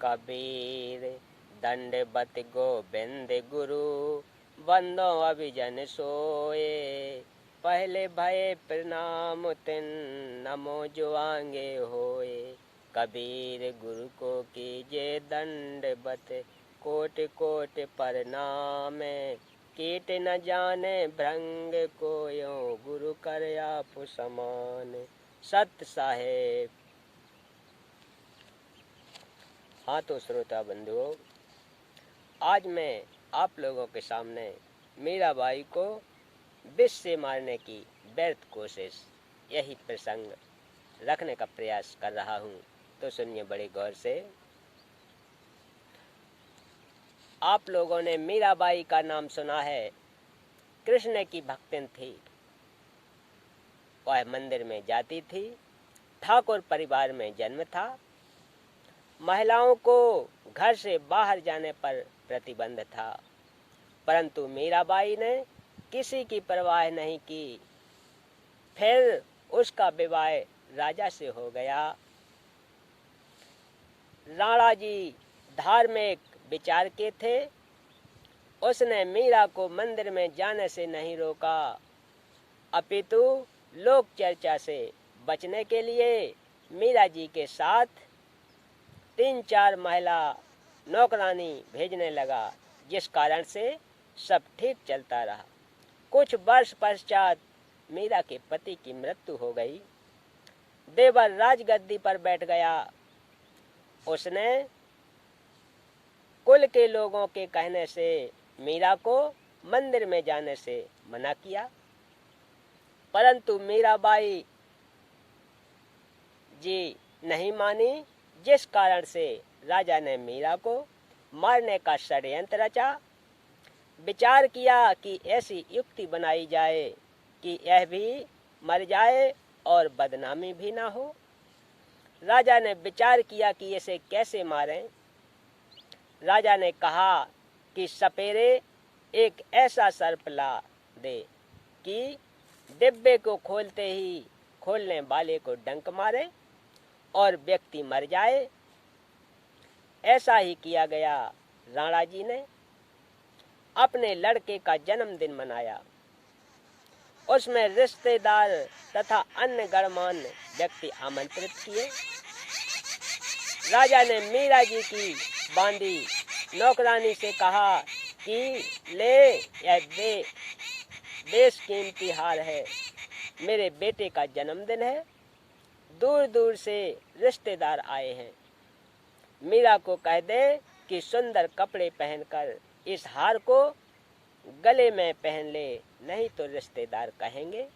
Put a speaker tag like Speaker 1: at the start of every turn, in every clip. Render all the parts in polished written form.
Speaker 1: कबीर दंडवत गोविंद गुरु बंदो अभिजन सोए। पहले भये प्रणाम तिन नमो जो आगे होए। कबीर गुरु को कीजे दंडवत कोट कोट प्रणाम। कीट न जाने भृंग को यो गुरु कर आप समान। सत्य साहेब। हाँ तो श्रोता बंधुओं, आज मैं आप लोगों के सामने मीराबाई को विष से मारने की व्यर्थ कोशिश, यही प्रसंग रखने का प्रयास कर रहा हूँ। तो सुनिए बड़े गौर से। आप लोगों ने मीराबाई का नाम सुना है। कृष्ण की भक्तिन थी। वह मंदिर में जाती थी। ठाकुर परिवार में जन्म था। महिलाओं को घर से बाहर जाने पर प्रतिबंध था, परंतु मीराबाई ने किसी की परवाह नहीं की। फिर उसका विवाह राजा से हो गया। राणा जी धार्मिक विचार के थे। उसने मीरा को मंदिर में जाने से नहीं रोका, अपितु लोक चर्चा से बचने के लिए मीरा जी के साथ 3-4 महिला नौकरानी भेजने लगा, जिस कारण से सब ठीक चलता रहा। कुछ वर्ष पश्चात मीरा के पति की मृत्यु हो गई। देवर राजगद्दी पर बैठ गया। उसने कुल के लोगों के कहने से मीरा को मंदिर में जाने से मना किया, परंतु मीराबाई जी नहीं मानी, जिस कारण से राजा ने मीरा को मारने का षड्यंत्र रचा। विचार किया कि ऐसी युक्ति बनाई जाए कि यह भी मर जाए और बदनामी भी ना हो। राजा ने विचार किया कि इसे कैसे मारें। राजा ने कहा कि सपेरे एक ऐसा सर्प ला दे कि डिब्बे को खोलते ही खोलने वाले को डंक मारे और व्यक्ति मर जाए। ऐसा ही किया गया। राणा जी ने अपने लड़के का जन्मदिन मनाया। उसमें रिश्तेदार तथा अन्य गणमान्य व्यक्ति आमंत्रित किए। राजा ने मीरा जी की बांदी नौकरानी से कहा कि ले, यह बेशकीमती हार है। मेरे बेटे का जन्मदिन है। दूर दूर से रिश्तेदार आए हैं। मीरा को कह दे कि सुंदर कपड़े पहनकर इस हार को गले में पहन ले, नहीं तो रिश्तेदार कहेंगे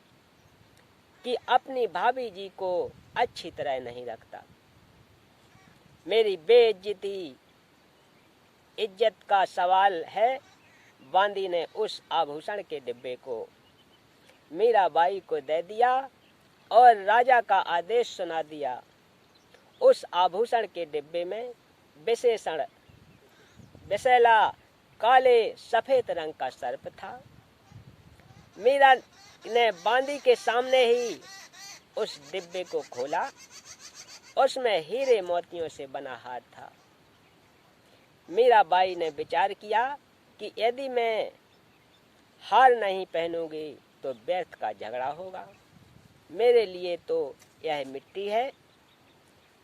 Speaker 1: कि अपनी भाभी जी को अच्छी तरह नहीं रखता। मेरी बेइज्जती इज्जत का सवाल है। बांदी ने उस आभूषण के डिब्बे को मीराबाई को दे दिया और राजा का आदेश सुना दिया। उस आभूषण के डिब्बे में विशेला काले सफेद रंग का सर्प था। मीरा ने बांदी के सामने ही उस डिब्बे को खोला। उसमें हीरे मोतियों से बना हार था। मीराबाई ने विचार किया कि यदि मैं हार नहीं पहनूंगी तो व्यर्थ का झगड़ा होगा। मेरे लिए तो यह मिट्टी है।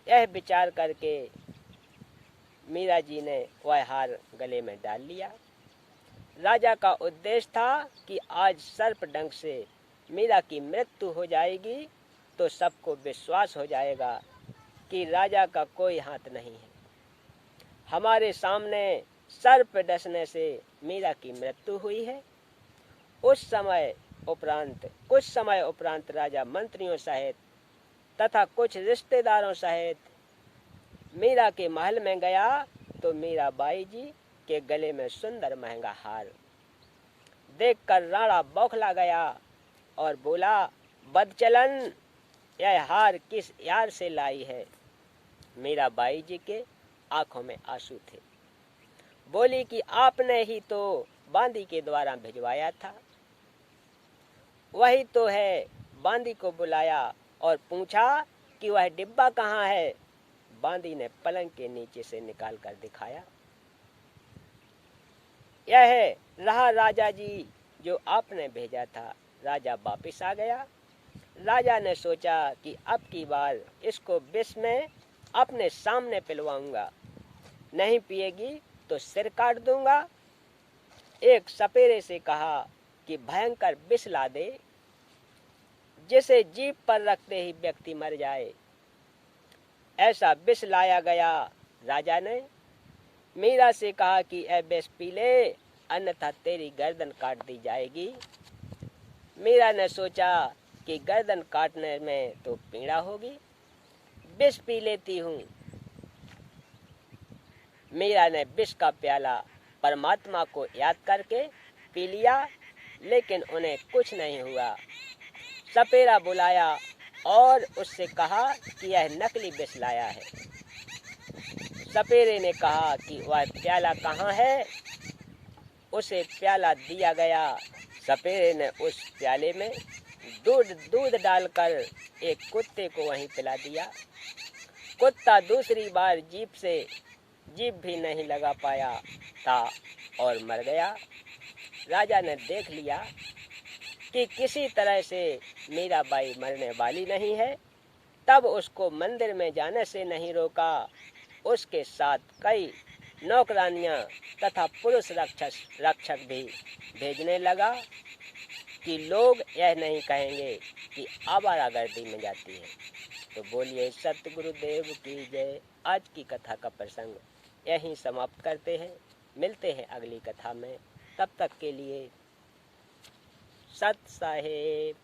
Speaker 1: यह विचार करके मीरा जी ने वह हार गले में डाल लिया। राजा का उद्देश्य था कि आज सर्प डंक से मीरा की मृत्यु हो जाएगी तो सबको विश्वास हो जाएगा कि राजा का कोई हाथ नहीं है। हमारे सामने सर्प डसने से मीरा की मृत्यु हुई है। कुछ समय उपरांत राजा मंत्रियों सहित तथा कुछ रिश्तेदारों सहित मीरा के महल में गया तो मीराबाई जी के गले में सुंदर महंगा हार देखकर राणा बौखला गया और बोला, बदचलन, यह हार किस यार से लाई है? मीराबाई जी के आंखों में आंसू थे। बोली कि आपने ही तो बांदी के द्वारा भिजवाया था। वही तो है। बांदी को बुलाया और पूछा कि वह डिब्बा कहाँ है। बांदी ने पलंग के नीचे से निकाल कर दिखाया। यह रहा राजा जी जो आपने भेजा था। राजा वापिस आ गया। राजा ने सोचा कि अब की बार इसको विष में अपने सामने पिलवाऊंगा, नहीं पिएगी तो सिर काट दूंगा। एक सपेरे से कहा कि भयंकर विष ला दे जिसे जीभ पर रखते ही व्यक्ति मर जाए। ऐसा विष लाया गया। राजा ने मीरा से कहा कि ऐ विष पी ले, अन्यथा तेरी गर्दन काट दी जाएगी। मीरा ने सोचा कि गर्दन काटने में तो पीड़ा होगी, विष पी लेती हूँ। मीरा ने विष का प्याला परमात्मा को याद करके पी लिया, लेकिन उन्हें कुछ नहीं हुआ। सपेरा बुलाया और उससे कहा कि यह नकली विष लाया है। सपेरे ने कहा कि वह प्याला कहाँ है। उसे प्याला दिया गया। सपेरे ने उस प्याले में दूध डालकर एक कुत्ते को वहीं पिला दिया। कुत्ता दूसरी बार जीभ भी नहीं लगा पाया था और मर गया। राजा ने देख लिया कि किसी तरह से मीराबाई मरने वाली नहीं है, तब उसको मंदिर में जाने से नहीं रोका। उसके साथ कई नौकरानियां तथा पुरुष रक्षक भी भेजने लगा कि लोग यह नहीं कहेंगे कि आवारागर्दी में जाती है। तो बोलिए सत्य गुरुदेव की जय। आज की कथा का प्रसंग यहीं समाप्त करते हैं। मिलते हैं अगली कथा में। तब तक के लिए सत साहेब।